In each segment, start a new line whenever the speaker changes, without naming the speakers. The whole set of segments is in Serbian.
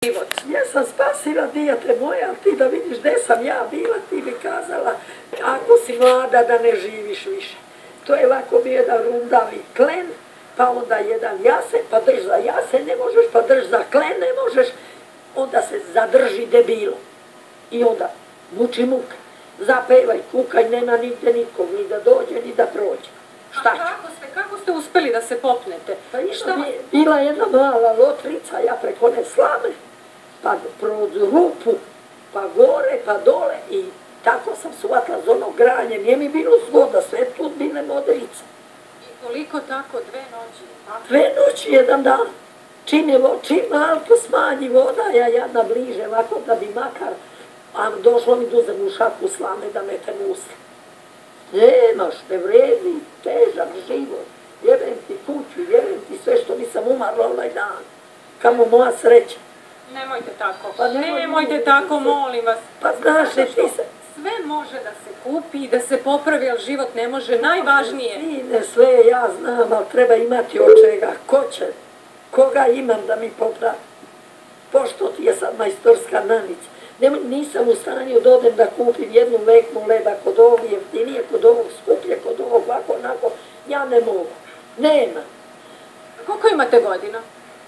život.
Jesam spasila dijete moje, ali ti da vidiš gde sam ja bila, ti bi kazala, ako si mlada da ne živiš više. To je lako bio jedan rundavi klen, pa onda jedan jasen, pa drž za jasen ne možeš, pa drž za klen ne možeš, onda se zadrži debilo. I onda muči muka, zapevaj, kukaj, nema nigde nikog, ni da dođe, ni da prođe. Šta će?
Kako ste uspeli da se popnete?
Pa bila jedna mala lotrica, ja preko one slame, pa kroz rupu, pa gore, pa dole i tako sam shvatila za ono granje, nije mi bilo zgoda, sve tu bile modrice.
I koliko tako, 2 noći?
2 noći, 1 dan. Čim malko smanji voda, ja jedna bliže, ovako da bi makar, a došlo mi da uzem u šaku slame da metem usta. Nemaš, ne vredi, težak život, jebem ti kuću, jebem ti sve što nisam umrla onaj dan. Kamo moja sreća.
Nemojte tako, nemojte tako, molim vas.
Pa znaš li ti se...
Sve može da se kupi i da se popravi, ali život ne može, najvažnije.
Sine, sve ja znam, ali treba imati od čega. Ko će? Koga imam da mi popravi? Pošto ti je sad majstorska nanica. Nisam u stanju da odem da kupim jednu veknu leba kod ovog jeftinije, kod ovog skuplje, kod ovog ovako, onako. Ja ne mogu. Nema.
Koliko imate godina?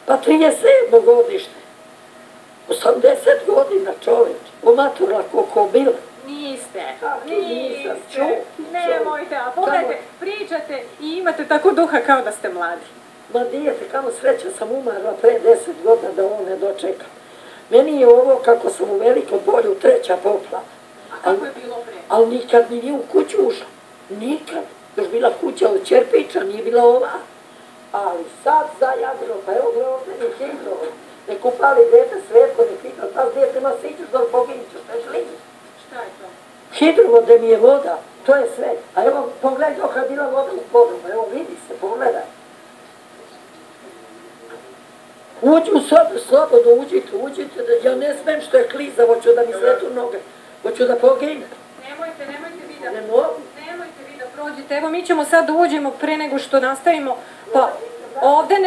Pa 37. godište. 80 godina čoveč. Umaturla koliko bila.
Niste.
Nemojte,
a pogledajte, pričate i imate tako duha kao da ste mladi.
Ma dijete, kamo sreća sam umrla pre 10 godina da ovo ne dočekam. Meni je ovo kako sam u Velikoj Polju 3. poplava.
A kako je bilo pre?
Ali nikad mi nije u kuću ušla. Nikad. Još bila kuća od Čerpića, nije bila ova. Ali sad zajadilo, pa evo ovdje je hidrovo. Ne kupali dete Svetko, ne pitali, pa s djetima se iđeš da poginćeš, ne želiš.
Šta je to?
Hidrovo gde mi je voda, to je sve. A evo, pogledaj dok je bila voda u podrumu, evo vidi se, pogledaj. Uđi u sobu, slobodno uđite, ja ne smem što je kliza, hoću da mi sletu noge, hoću da poginem.
Nemojte vi da...
Ne mogu.
Nemojte vi da prođete, evo mi ćemo sad da uđemo pre nego što nastavimo, pa ovde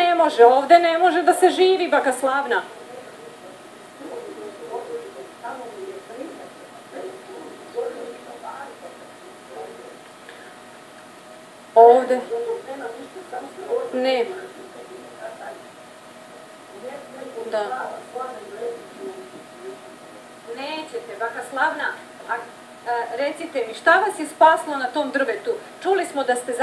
ne može da se živi, baka Slavna. Ovde? Nema. Da. Nećete, baka Slavna, recite mi, šta vas je spaslo na tom drvetu? Čuli smo da ste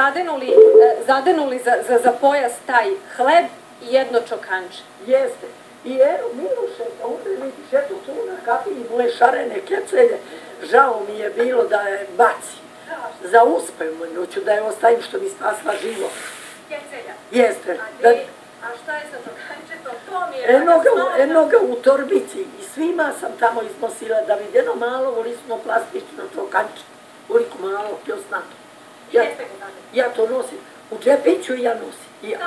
zadenuli za pojas taj hleb i jedno čokanče.
Jeste. I evo, Miloše, da umre vidiš, eto tu na kapiji moje šarene kecelje, žao mi je bilo da je baci. Za uspevno ću da je ostavim što mi spasla život.
Kecelja?
Jeste.
A šta je sa čokančetom? To mi je...
Eno ga u torbici i svima sam tamo iznosila da vidi jedno malo volisno plastično čokanče. Uliko malo, pljosnato. Ja to nosim. U džepiću ja nosim.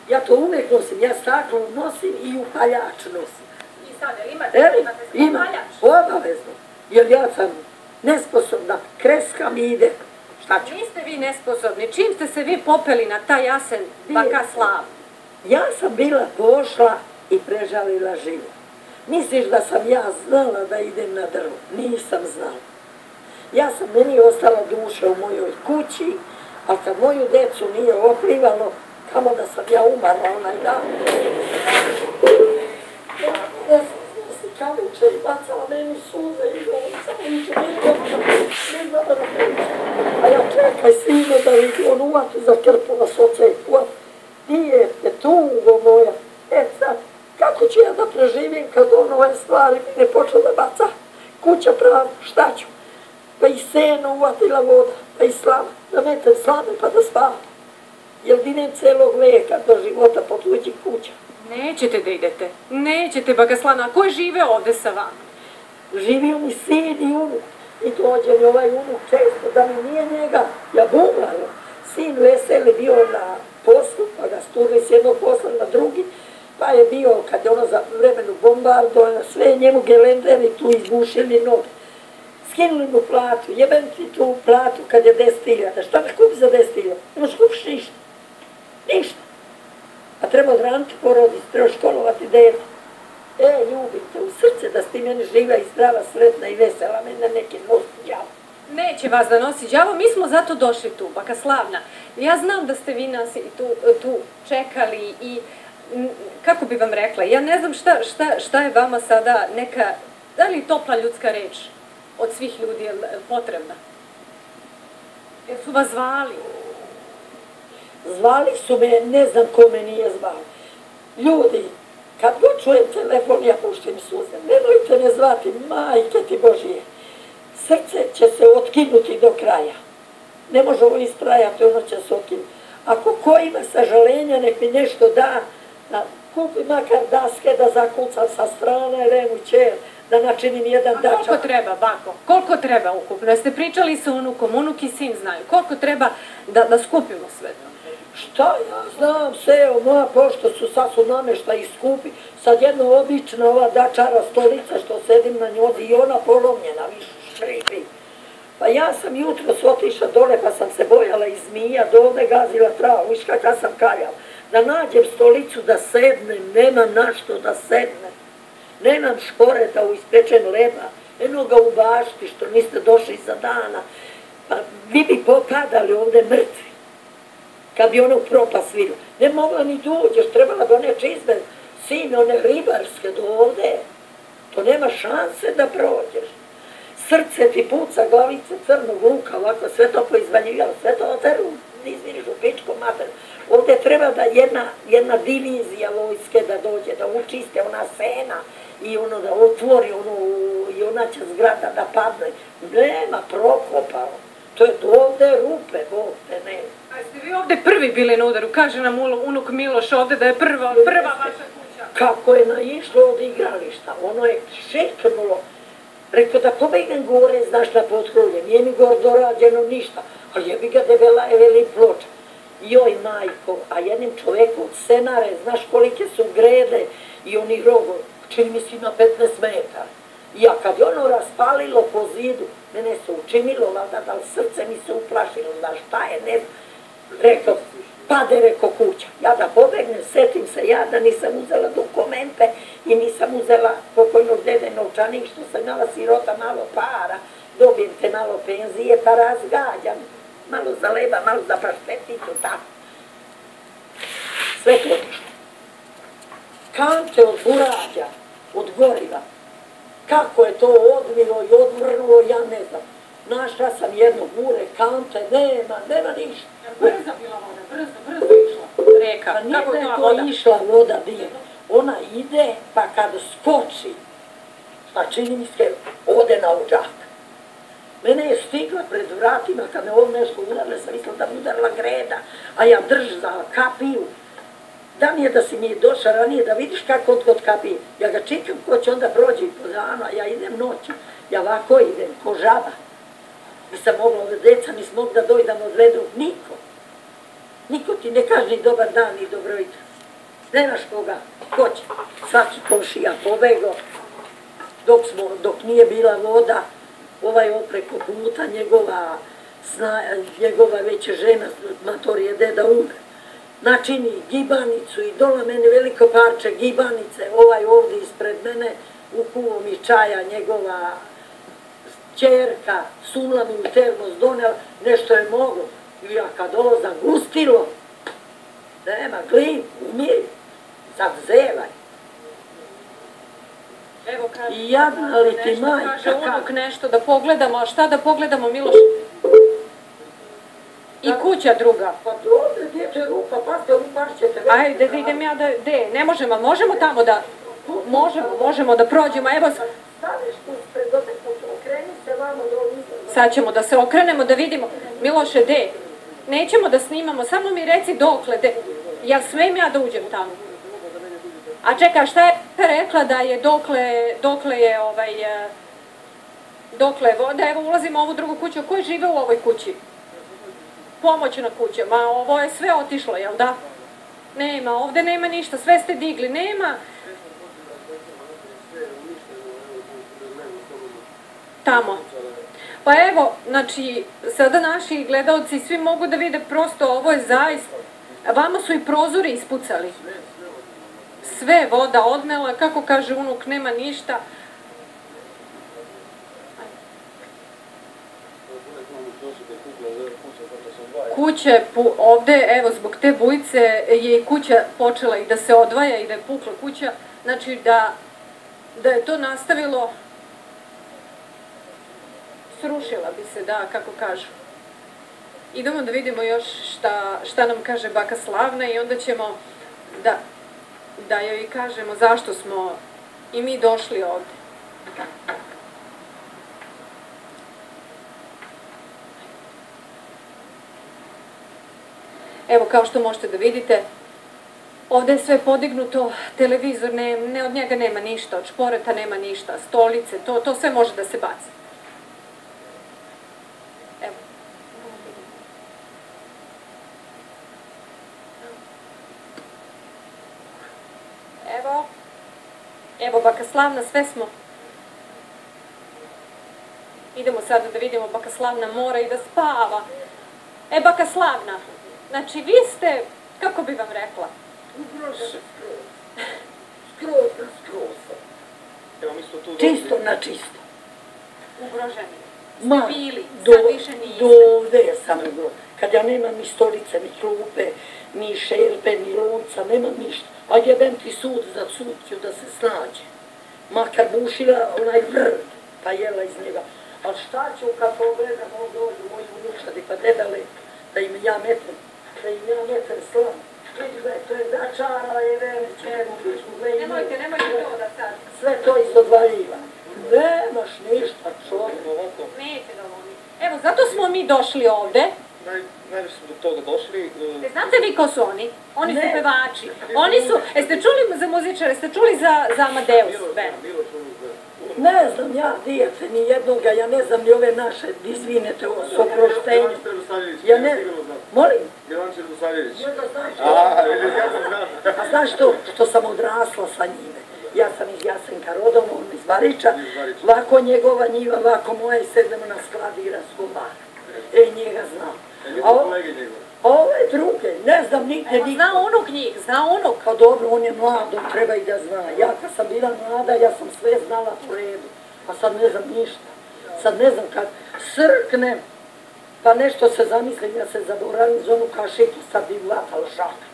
Ja to uvek nosim. Ja staklo nosim i upaljač nosim.
I sad, imate upaljač?
Obavezno. Jer ja sam nesposobna. Kreska mi ide. Šta ću?
Niste vi nesposobni. Čim ste se vi popeli na taj jasen, baka Slav?
Ja sam bila pošla i prežalila život. Misliš da sam ja znala da idem na drvo? Nisam znala. Meni je ostala duša u mojoj kući, a kad moju decu nije oplivalo, kamo da sam ja umrla onaj dan. Ja sam se kaviče i bacala meni suze i ne znala da priča. A ja čekaj sine da vidi, on uvati za krpu na soceku. Dijete, tugo moja, sad, kako ću ja da preživim kad ove stvari mi ne počne da baca? Kuća prazna, šta ću? Pa i seno uvatila voda, pa i slama, da metem slame pa da spavam. Jel dinem celog veka do života po tuđih kuća.
Nećete da idete, nećete, baka Slavna, a ko je žive ovde sa vama?
Živio mi sin i unuk, i dođe mi ovaj unuk često, da mi nije njega, ja bumlala. Sin veseli bio na poslu, pa ga sturili s jednog posla na drugi, pa je bio, kad je ono za vremenu bombardovano, sve njemu gelenderi tu izbušili noge. Skinuli mu platu, jebem ti tu platu kad je 10.000, šta da kupi za 10.000? Ne možeš kupiš ništa. Ništa. A treba odraniti porodicu, treba školovati dete. Ljubite, u srce da si ti meni živa i zdrava, sretna i vesela, mene neki nosi đavo.
Neće vas da nosi đavo, mi smo zato došli tu, baka Slavna. Ja znam da ste vi nas tu čekali i, kako bi vam rekla, ja ne znam šta je vama sada neka, da li topla ljudska reč od svih ljudi je potrebna? Jer su vas zvali?
Zvali su me, ne znam ko me nije zvao. Ljudi, kad god čujem telefon, ja puštim suze. Nemojte me zvati, majke ti Božije. Srce će se otkinuti do kraja. Ne može ovo istrajati, ono će se otkinuti. Ako ko ima sažalenja, nek mi nešto da kupi makar daske da zakucam sa strane, lemu ćer, da načinim jedan dačak.
A koliko treba, bako? Koliko treba ukupno? Jeste pričali sa unukom, unuk i sin znaju. Koliko treba da skupimo sve to?
Šta ja znam, sve, evo, moja pošto sad su namešta i skupi, sad jedna obična ova dačara stolica što sedim na njoj i ona polomljena, više šripi. Pa ja sam jutros otišla dole pa sam se bojala i zmija, do ovde gazila travu, viš kakav sam kaljala. Da nađem stolicu da sednem, nemam na što da sednem. Nemam šporeta u ispečen leba, eno ga u bašti što niste došli za dana. Pa vi bi popadali ovde mrtvi. Kad bi ono propast vidjela. Ne mogla ni dođeš, trebala bi one čizme, sine, one ribarske do ovde. To nema šanse da prođeš. Srce ti puca, glavice crnog luka, ovako sve to poizvaljivalo, sve to oteru, izviriš u pičku mater. Ovde treba da jedna divizija vojske da dođe, da učiste ona sena i ono da otvori ono, i ona će zgrada da padne. Nema prokopao. To je ovde rupe, ovde nema.
A jeste vi ovde prvi bili na udaru? Kaže nam unuk Miloš ovde da je prva vaša kuća.
Kako je naišlo od igrališta, ono je šeknulo. Rekao da pobegnem gore, znaš, na potkrulje, nije mi gore dorađeno ništa, ali jebi ga debela je veli ploča. Joj majko, a jednim čoveku od Senare, znaš kolike su grede i oni rogovi, čini mi si na 15 metara. Ja kad je ono raspalilo po zidu, mene se učinilo, valjda da li srce mi se uplašilo, da šta je, ne znam. Rekao, pade, rekao kuća. Ja da pobegnem, setim se ja da nisam uzela dokumente i nisam uzela pokojnog dede novčanik što sam imala sirota malo para, dobijem te malo penzije pa razgađam. Malo za leba, malo za pašteticu, tako. Sve to otišlo. Kante od burađa, od goriva. Kako je to odmilo i odvrnulo, ja ne znam. Našla sam jedno bure, kante, nema ništa.
Brzo bila voda, brzo išla reka.
Pa nije da je to išla voda dio. Ona ide, pa kad skoči, pa čini mi se, ode na ođak. Mene je stigla pred vratima, kad me ovo nešto udarila, sam mislila da mi udarila greda, a ja za kapiju. Da mi je da si mi došla ranije, da vidiš kako on kod kapije. Ja ga čekam ko će onda prođe i po danu, a ja idem noću. Ja ovako idem, ko žaba. Nisam mogla ove deca, nisam mogla da dojdam od ledu, niko. Niko ti ne kaže ni dobar dan, ni dobro jutro. Nemaš koga, ko će. Svaki komšija pobego, dok nije bila voda, ovaj preko puta, njegova već je žena, mator je deda umre. Načini gibanicu i dola meni veliko parče gibanice, ovaj ovdje ispred mene, u kuvo mi čaja njegova ćerka, sunula mi u termos donela, nešto je moglo. I ja kad ovo zagustilo, nema, glib, umiri, sad zevaj.
Evo kaže,
i jadna li ti majka,
kaže unuk nešto da pogledamo, a šta da pogledamo, Miloš? I kuća druga.
Pa ovdje dječe rupa, pa ste upašćete.
Ajde, da idem ja da, ne možemo, možemo tamo da, možemo da prođemo, evo.
Staneš tu spred ovdje, okreni se vamo do ovdje.
Sad ćemo da se okrenemo, da vidimo. Miloše, de, nećemo da snimamo, samo mi reci dokle, de, jel smijem ja da uđem tamo? A čekaj, šta je rekla da je dokle je voda, evo ulazimo u ovu drugu kuću, ko žive u ovoj kući? Pomoćna kuća, ma ovo je sve otišlo, jel da? Nema, ovde nema ništa, sve ste digli, nema. Tamo. Pa evo, znači, sada naši gledalci svi mogu da vide prosto ovo je zaista, vama su i prozori ispucali. sve voda odnela, kako kaže unuk, nema ništa. Kuće ovde, evo, zbog te bujice je i kuća počela i da se odvaja i da je pukla kuća, znači da je to nastavilo, srušila bi se, da, kako kažu. Idemo da vidimo još šta nam kaže baka Slavna i onda ćemo da joj kažemo zašto smo i mi došli ovde. Evo, kao što možete da vidite, ovde je sve podignuto, televizor, od njega nema ništa, od šporeta nema ništa, stolice, to sve može da se baci. Evo. Evo, baka Slavna, sve smo. Idemo sada da vidimo, baka Slavna mora i da spava. Baka Slavna, znači vi ste, kako bi vam rekla?
Ugrožen skroz. Čisto na čisto.
Ugroženi.
Ma,
bili, sad više niste.
Do ovde sam ugrožen. Kad ja nemam ni stolice, ni klupe, ni šerpe, ni lonca, nemam ništa. A jebem ti sud za sudću da se snađe. Makar bušila onaj vrd, pa jela iz njega. Ali šta ću kad pogledam, dođu moji unučadi, pa dedale, da im ja metem slam. Vidi gledaj, to je začara, čeru, pičku, gledaj.
Nemojte to da sad.
Sve to izodvaljiva. Nemaš ništa, čovjek.
Neće da voli. Evo, zato smo mi došli ovde.
Najviše smo do toga došli.
Znate vi ko su oni? Oni su pevači. Oni su, jeste čuli za muzičare, jeste čuli za Amadeus band?
Ne znam ja, dijete, ni jednoga, ja ne znam ni ove naše, izvinete, ovo s oproštenjem. Ja ne, molim?
Milanče Radosavljević.
A znaš što sam odrasla sa njime? Ja sam iz Jasenka rodom, on iz Bariča, ovako njegova njiva, ovako moja i sednemo na skladi i razgovara. Njega znam. A ove druge, ne znam nigde.
Zna unuk njih, zna unuk.
Pa dobro, on je mlad, on treba i da zna. Ja kad sam bila mlada, ja sam sve znala po redu. A sad ne znam ništa. Sad ne znam kad srknem, pa nešto se zamislim, ja se zaboravim za onu kašitu, sad bi uvatala šaka.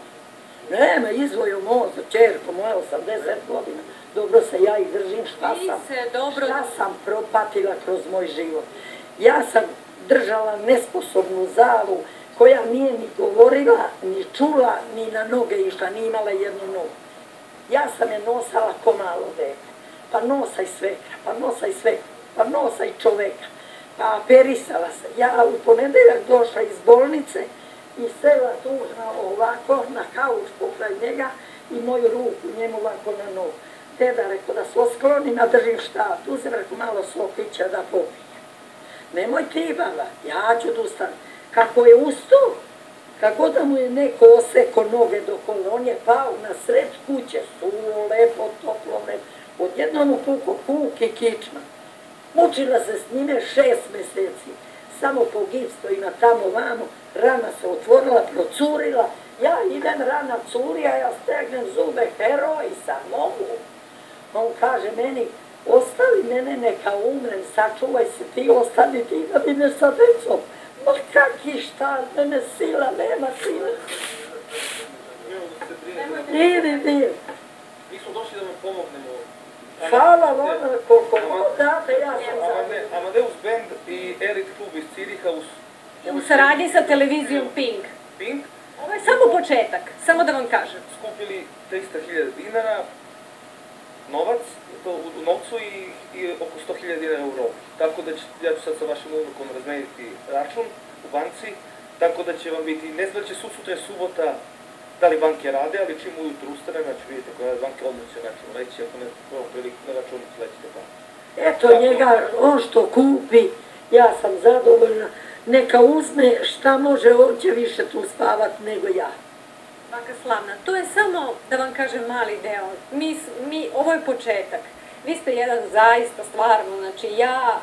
Nema, izvoju mozak, čerko moja, 80 godina. Dobro se ja i držim, šta sam propatila kroz moj život. Ja sam držala nesposobnu zavu koja nije ni govorila, ni čula, ni na noge išla, ni imala jednu nogu. Ja sam je nosala ko malo dete. Pa nosa i svekra, pa nosa i svekra, pa nosa i čoveka. Pa perisala se. Ja u ponedeljak došla iz bolnice i sela tužna ovako na kauč pokraj njega i moju ruku njemu ovako na nogu. Deda rekao da se osklonim, a držim štap. Uzem rekao malo sokića da popije. Nemoj ti, baba, ja ću da ustanem. Kako je ustao, kako da mu je neko oseko noge dokole, on je pao na sred kuće, suvo, lepo, toplo vreme. Odjednom mu puko kuk i kičma. Mučila se s njime 6 meseci. Samo po gipstojima tamo vamo, rana se otvorila, procurila. Ja idem, rana curi, a ja stegnem zube, heroj sam, mogu. On kaže meni, ostavi mene, neka umrem, sačuvaj se ti, ostani ti da ideš sa decom. Ma kaki šta, mene sila, nema sila. Idi.
Mi smo došli da vam pomognemo.
Hvala vama, koliko date, ja sam za.
Amadeus band i Elit klub iz Ciriha
u saradnji sa televizijom Pink.
Pink?
Ovo je samo početak, samo da vam kažem.
Skupili 300.000 dinara, novac, u novcu i oko 100.000 dinara u Evropi. Tako da ja ću sad sa vašim unukom razmeniti račun u banci, tako da će vam biti, ne znam da će sutra je subota, da li banke rade, ali čim ujutru ustane, znači vidite koja banke odmah će račun leći, ako ne prvom priliku na računu slećete pa.
Eto njega, on što kupi, ja sam zadovoljna, neka uzme šta može, on će više tu spavat nego ja.
Baka Slavna, to je samo, da vam kažem, mali deo. Ovo je početak. Vi ste jedan zaista stvarno, znači ja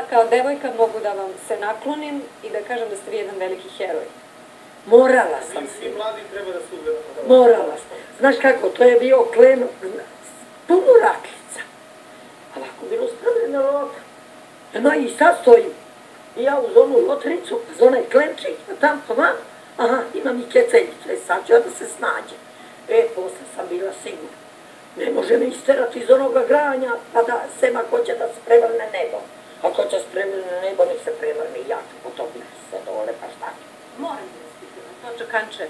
kao devojka mogu da vam se naklonim i da kažem da ste vi jedan veliki heroj.
Morala sam
Svi
se.
mladi treba da su ugledati.
Morala sam. Znaš kako, to je bio klen, puno rakljica. A ovako bilo spremljeno lota. No i sad stojim. I ja uz onu lotricu, uz onaj klenčik, a tam to vam, aha, imam i keceljicu, sad ću ja da se snađem. Posle sam bila sigurna. Ne može me isterati iz onoga granja, pa da sem ako će da se prevrne nebo. Ako će se prevrne nebo, nek se prevrne i ja ću potopiti se dole, pa šta ću.
Moram da vas pitam, to čakanče,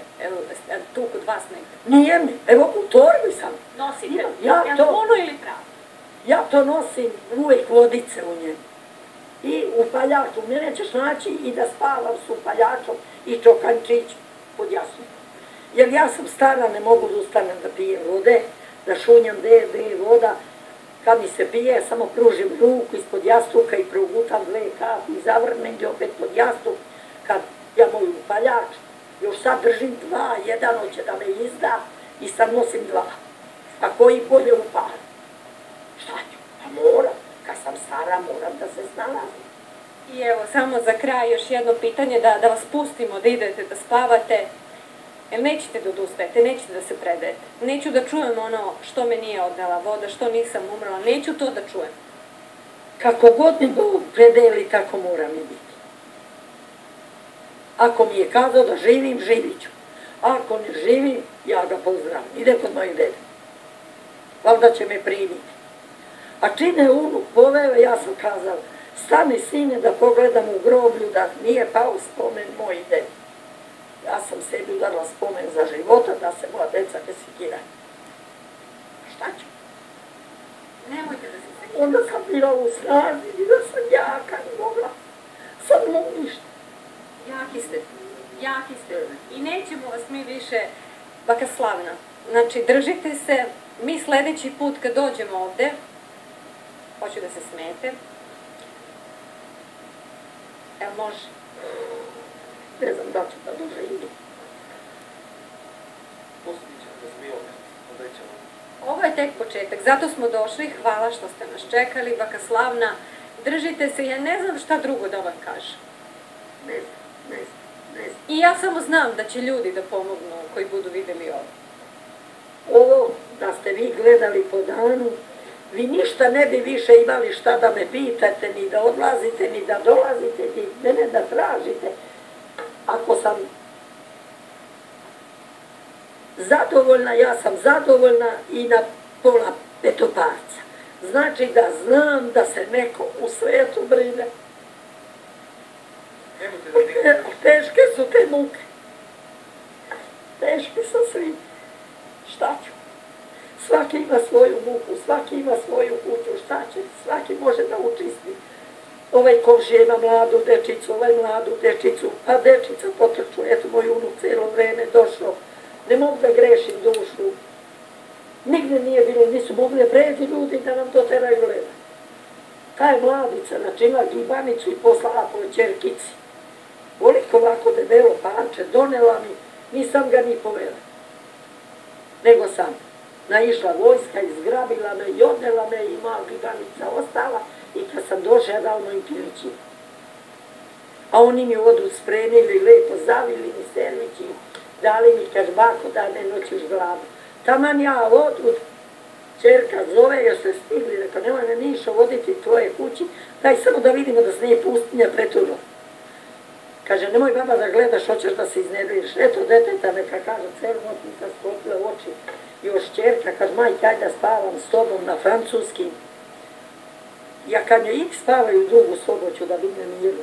tu kod vas negde.
Nije mi, evo u torbi sam.
Nosite,
Ja
jel
to-
puno ili pravo?
Ja to nosim uvijek vodice u njemu. I u paljaču, mene ćeš naći i da spavam s upaljačom i čokančićem pod jasnom. Jer ja sam stara, ne mogu da ustanem da pijem vode, da šunjam gde je voda. Kad mi se pije, samo pružim ruku ispod jastuka i progutam 2 kapi i zavrnem gdje opet pod jastuk. Kad ja moju upaljač, još sad držim 2, jedan hoće da me izda i sad nosim 2. A koji bolje upali? Šta ću? Pa moram. Kad sam stara, moram da se snalazim.
I evo, samo za kraj još jedno pitanje, da vas pustimo, da idete, da spavate. Jel nećete da odustajete, nećete da se predajete? Neću da čujem ono što me nije odnela voda, što nisam umrla, neću to da čujem.
Kako god mi Bog predeli, tako mora mi biti. Ako mi je kazao da živim, živit ću. Ako ne živim, ja ga pozdravim. Ide kod mojih dede. Valjda će me primiti. A čim je unuk poveo, ja sam kazala, stani sine da pogledam u groblju, da nije pao spomen moj dede. Ja sam sebi udarila spomen za života, da se moja deca ne sekiraju. Šta ću?
Nemojte da se sekirate.
Onda sam bila u snazi i da sam jaka i mogla. Sad mogu ništa.
Jaki ste. I nećemo vas mi više, baka Slavna. Znači, držite se, mi sledeći put kad dođemo ovde, hoću da se smete. Evo može?
Ne znam da ću da doživim.
Pustit ćemo da smo opet, obećamo.
Ovo je tek početak, zato smo došli, hvala što ste nas čekali, baka Slavna. Držite se, ja ne znam šta drugo da vam kažem.
Ne znam.
I ja samo znam da će ljudi da pomognu koji budu videli ovo.
Ovo, da ste vi gledali po danu, vi ništa ne bi više imali šta da me pitate, ni da odlazite, ni da dolazite, ni mene da tražite. Ako sam zadovoljna, ja sam zadovoljna i na pola petoparca. Znači da znam da se neko u svetu brine.
Nemojte da dignete.
Teške su te muke. Teški su svi. Šta ću? Svaki ima svoju muku, svaki ima svoju kuću, šta će? Svaki može da učisti. Ovaj komšija ima mladu dečicu, ovaj mladu dečicu, pa dečica potrču, eto moj unuk cijelo vreme došlo. Ne mogu da grešim dušu. Nigde nije bilo, nisu mogli pređi ljudi da nam to teraju leda. Ta je mladica, znači ima gibanicu i poslala po čerkici. Koliko ovako debelo panče donela mi, nisam ga ni povela. Nego sam naišla vojska, izgrabila me i odnela me i moja gibanica ostala i kad sam došla ja dala mojim pilićima. A oni mi vodu spremili, lepo zavili mi servići, dali mi kaže bako da ne noćiš glavu. Taman ja vodu, čerka zove, još ste stigli, rekao nemoj me Nišo voditi tvoje kući, daj samo da vidimo da se nije pustinja preturno. Kaže, nemoj baba da gledaš, hoćeš da se iznedriš. Eto, deteta neka kaže, celu noć mi sam sklopila oči. Još čerka, kaže, majke, ajde da spavam s tobom na francuskim. Ja kad me ik spavaju drugu sobu, ću da dignem miru.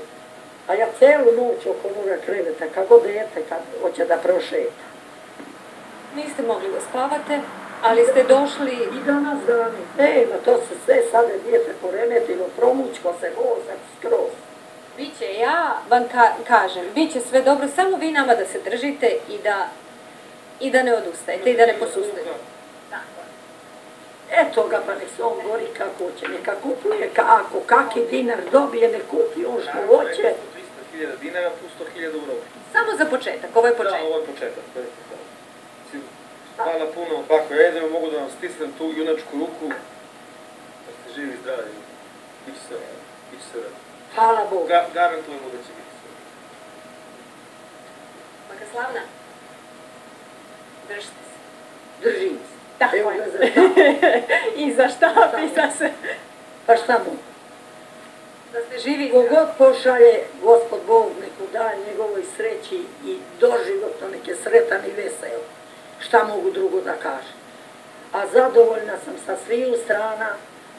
A ja celu noć oko onoga kreveta, kako dete, kad hoće da prošeta.
Niste mogli da spavate, ali ste došli...
I danas dani. Nema, to se sve sada dijete poremetilo, promučko se vozak skroz.
Biće, ja vam kažem, biće sve dobro, samo vi nama da se držite i da ne odustajete i da ne posustajete. Tako je.
Eto ga, pa nek se on gori kako hoće, neka kupuje, ako kaki dinar dobije, ne kupi on što hoće.
300.000 dinara plus 100.000 euro.
Samo za početak, ovo je početak.
Da, ovo je početak. Hvala puno, bako, jedemo, mogu da vam stisnem tu junačku ruku, da ste živi i zdravi. Biće se vrati.
Hvala Bogu.
Garantujemo da će biti sve.
Pa Baka Slavna, držite se.
Držim se.
Tako
Evo
je.
ga za štap.
I za štap, i za se.
Pa šta mu?
Da ste živi.
Kogod pošalje, Gospod Bog neku daje njegovoj sreći i doživotno nek je sretan i vesel. Šta mogu drugo da kažem? A zadovoljna sam sa sviju strana,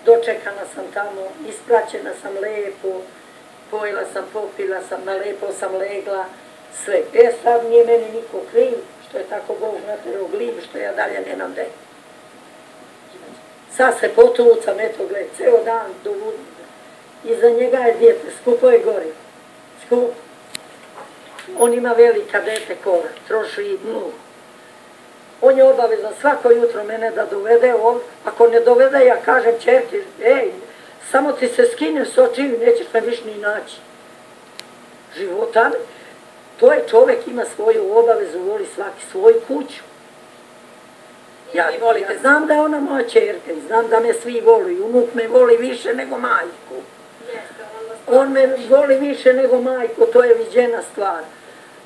dočekana sam tamo, ispraćena sam lepo, pojela sam, popila sam, na lepo sam legla, sve. Sad nije meni niko kriv, što je tako Bog naterao gliv, što ja dalje nemam gde. Sad se potucam, eto gled, ceo dan do Vudina. Iza njega je dijete, skupo je gori, skupo. On ima velika dete kola, troši i mnogo. On je obavezan svako jutro mene da dovede ovdje. Ako ne dovede, ja kažem čerti, ej, samo ti se skine s očiju, nećeš me više ni naći. Života, to je čovjek ima svoju obavezu, voli svaki svoju kuću. Ja znam da je ona moja čerka i znam da me svi voli. Unuk me voli više nego majku. On me voli više nego majku, to je viđena stvar.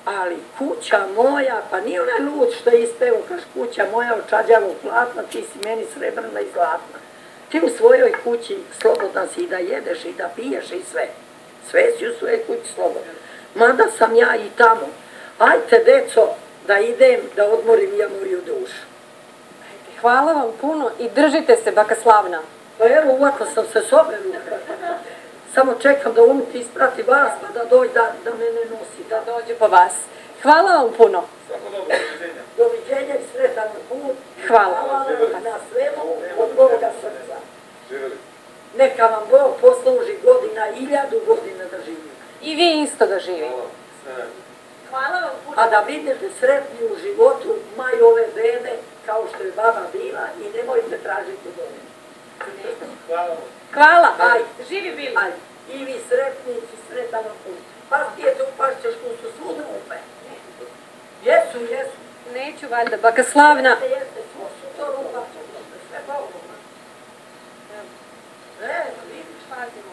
Ali kuća moja, pa nije onaj lud što je ispeo, kaš kuća moja od čađavog platna, ti si meni srebrna i zlatna. Ti u svojoj kući slobodan si i da jedeš i da piješ i sve. Sve si u svojoj kući slobodan. Mada sam ja i tamo. Ajte, deco, da idem, da odmorim ja moju dušu.
Hvala vam puno i držite se, Baka Slavna.
Pa evo, ovako sam se soberu. Samo čekam da unuk isprati vas, pa da dođe da mene nosi.
Da dođe po vas. Hvala vam puno.
Svako dobro, doviđenja.
Doviđenja i sretan put.
Hvala.
Hvala vam na svemu od Boga srca.
Živjeli.
Neka vam Bog posluži godina, 1000 godina da živite.
I vi isto da živite.
Hvala. Sve.
Hvala vam puno.
A da vidite sretni u životu maj ove bede kao što je baba bila i nemojte tražiti godine.
Hvala.
Hvala.
Ajde.
Živi bili.
Ajde. I vi sretni i sretan put. Paspijete, upašćeš tu su svud rupe. Jesu, jesu.
Neću valjda, Baka Slavna.
Jeste, svo su to rupa, sve Bogom. Vidiš,
Pazimo.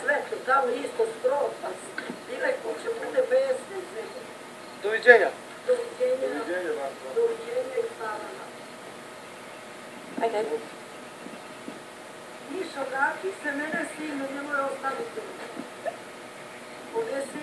sve tu tamo isto skroz, pa bile kuće bude pesne.
Doviđenja.
Doviđenja.
Doviđenja, da.
Doviđenja i hvala nam.
Ajde.
Mišo, vrati se mene sinu, nemoj ostaviti. Odesi.